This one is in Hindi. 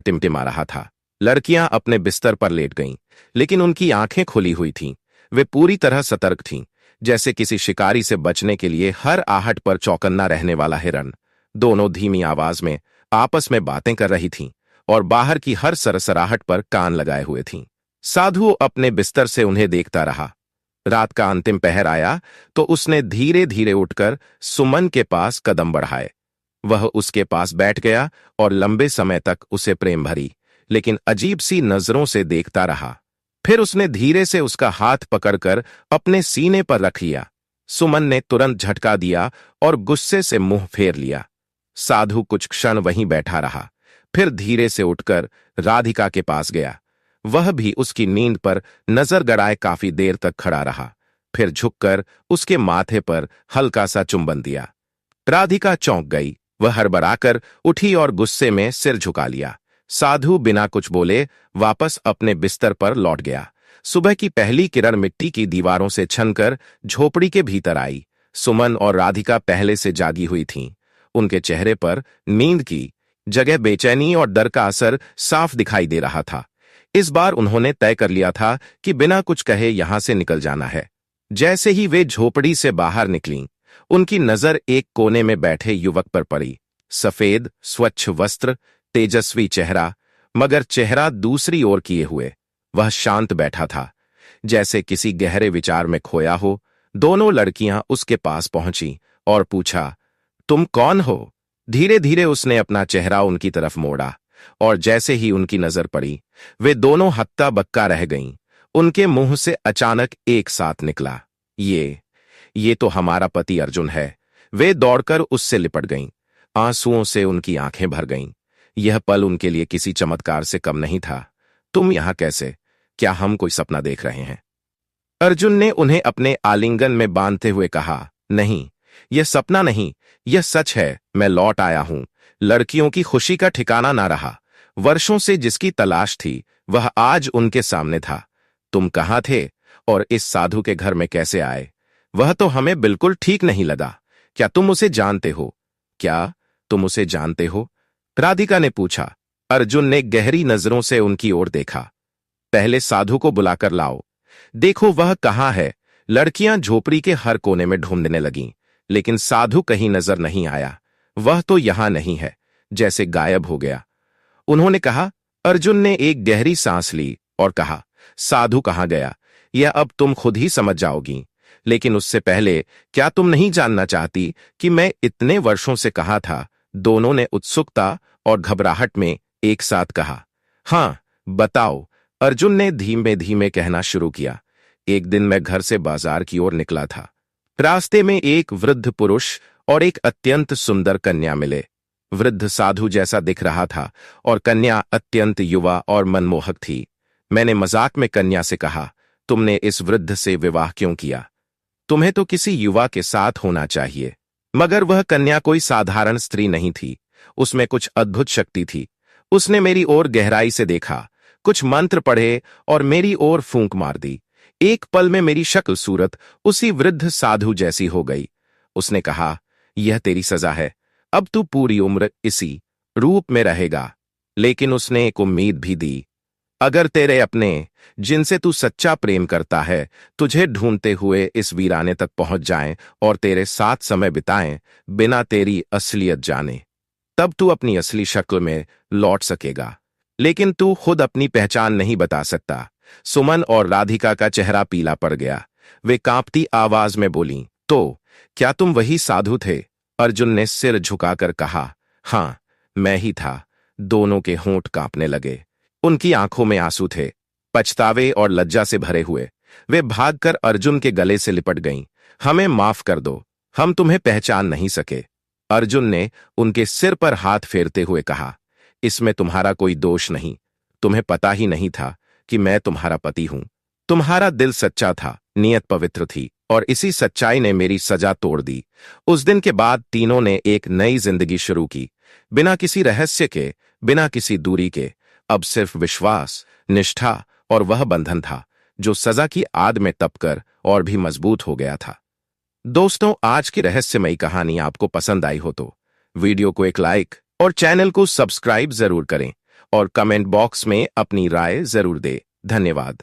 टिमटिमा रहा था। लड़कियां अपने बिस्तर पर लेट गईं, लेकिन उनकी आंखें खुली हुई थीं। वे पूरी तरह सतर्क थीं, जैसे किसी शिकारी से बचने के लिए हर आहट पर चौकन्ना रहने वाला हिरन। दोनों धीमी आवाज में आपस में बातें कर रही थीं और बाहर की हर सरसराहट पर कान लगाए हुए थीं। साधु अपने बिस्तर से उन्हें देखता रहा। रात का अंतिम पहर आया तो उसने धीरे धीरे उठकर सुमन के पास कदम बढ़ाए। वह उसके पास बैठ गया और लंबे समय तक उसे प्रेम भरी लेकिन अजीब सी नजरों से देखता रहा। फिर उसने धीरे से उसका हाथ पकड़कर अपने सीने पर रख लिया। सुमन ने तुरंत झटका दिया और गुस्से से मुंह फेर लिया। साधु कुछ क्षण वहीं बैठा रहा, फिर धीरे से उठकर राधिका के पास गया। वह भी उसकी नींद पर नजर गड़ाए काफी देर तक खड़ा रहा, फिर झुककर उसके माथे पर हल्का सा चुंबन दिया। राधिका चौंक गई। वह हड़बड़ाकर उठी और गुस्से में सिर झुका लिया। साधु बिना कुछ बोले वापस अपने बिस्तर पर लौट गया। सुबह की पहली किरण मिट्टी की दीवारों से छनकर झोपड़ी के भीतर आई। सुमन और राधिका पहले से जागी हुई थीं। उनके चेहरे पर नींद की जगह बेचैनी और डर का असर साफ दिखाई दे रहा था। इस बार उन्होंने तय कर लिया था कि बिना कुछ कहे यहां से निकल जाना है। जैसे ही वे झोपड़ी से बाहर निकलीं, उनकी नजर एक कोने में बैठे युवक पर पड़ी। सफेद स्वच्छ वस्त्र, तेजस्वी चेहरा, मगर चेहरा दूसरी ओर किए हुए। वह शांत बैठा था, जैसे किसी गहरे विचार में खोया हो। दोनों लड़कियां उसके पास पहुंची और पूछा, तुम कौन हो? धीरे धीरे उसने अपना चेहरा उनकी तरफ मोड़ा और जैसे ही उनकी नजर पड़ी, वे दोनों हक्का बक्का रह गईं। उनके मुंह से अचानक एक साथ निकला, ये तो हमारा पति अर्जुन है। वे दौड़कर उससे लिपट गईं। आंसुओं से उनकी आंखें भर गईं। यह पल उनके लिए किसी चमत्कार से कम नहीं था। तुम यहां कैसे? क्या हम कोई सपना देख रहे हैं? अर्जुन ने उन्हें अपने आलिंगन में बांधते हुए कहा, नहीं, यह सपना नहीं, यह सच है। मैं लौट आया हूं। लड़कियों की खुशी का ठिकाना ना रहा। वर्षों से जिसकी तलाश थी, वह आज उनके सामने था। तुम कहां थे और इस साधु के घर में कैसे आए? वह तो हमें बिल्कुल ठीक नहीं लगा। क्या तुम उसे जानते हो? क्या तुम उसे जानते हो? राधिका ने पूछा। अर्जुन ने गहरी नजरों से उनकी ओर देखा। पहले साधु को बुलाकर लाओ, देखो वह कहाँ है। लड़कियां झोपड़ी के हर कोने में ढूंढने लगीं, लेकिन साधु कहीं नजर नहीं आया। वह तो यहां नहीं है, जैसे गायब हो गया। उन्होंने कहा। अर्जुन ने एक गहरी सांस ली और कहा, साधु कहाँ गया, यह अब तुम खुद ही समझ जाओगी। लेकिन उससे पहले क्या तुम नहीं जानना चाहती कि मैं इतने वर्षों से कहा था? दोनों ने उत्सुकता और घबराहट में एक साथ कहा। हाँ, बताओ, अर्जुन ने धीमे धीमे कहना शुरू किया। एक दिन मैं घर से बाजार की ओर निकला था। रास्ते में एक वृद्ध पुरुष और एक अत्यंत सुंदर कन्या मिले। वृद्ध साधु जैसा दिख रहा था और कन्या अत्यंत युवा और मनमोहक थी। मैंने मजाक में कन्या से कहा, तुमने इस वृद्ध से विवाह क्यों किया? तुम्हें तो किसी युवा के साथ होना चाहिए। मगर वह कन्या कोई साधारण स्त्री नहीं थी, उसमें कुछ अद्भुत शक्ति थी। उसने मेरी ओर गहराई से देखा, कुछ मंत्र पढ़े और मेरी ओर फूंक मार दी। एक पल में मेरी शक्ल सूरत उसी वृद्ध साधु जैसी हो गई। उसने कहा, यह तेरी सजा है, अब तू पूरी उम्र इसी रूप में रहेगा। लेकिन उसने एक उम्मीद भी दी, अगर तेरे अपने, जिनसे तू सच्चा प्रेम करता है, तुझे ढूंढते हुए इस वीराने तक पहुंच जाएं और तेरे साथ समय बिताएं बिना तेरी असलियत जाने, तब तू अपनी असली शक्ल में लौट सकेगा। लेकिन तू खुद अपनी पहचान नहीं बता सकता। सुमन और राधिका का चेहरा पीला पड़ गया। वे कांपती आवाज में बोलीं, तो क्या तुम वही साधु थे? अर्जुन ने सिर झुकाकर कहा, हाँ, मैं ही था। दोनों के होंठ कांपने लगे। उनकी आंखों में आंसू थे, पछतावे और लज्जा से भरे हुए। वे भागकर अर्जुन के गले से लिपट गईं। हमें माफ कर दो, हम तुम्हें पहचान नहीं सके। अर्जुन ने उनके सिर पर हाथ फेरते हुए कहा, इसमें तुम्हारा कोई दोष नहीं। तुम्हें पता ही नहीं था कि मैं तुम्हारा पति हूं। तुम्हारा दिल सच्चा था, नीयत पवित्र थी, और इसी सच्चाई ने मेरी सजा तोड़ दी। उस दिन के बाद तीनों ने एक नई जिंदगी शुरू की, बिना किसी रहस्य के, बिना किसी दूरी के। अब सिर्फ विश्वास, निष्ठा और वह बंधन था जो सजा की आद में तपकर और भी मजबूत हो गया था। दोस्तों, आज की रहस्यमयी कहानी आपको पसंद आई हो तो वीडियो को एक लाइक और चैनल को सब्सक्राइब जरूर करें और कमेंट बॉक्स में अपनी राय जरूर दे। धन्यवाद।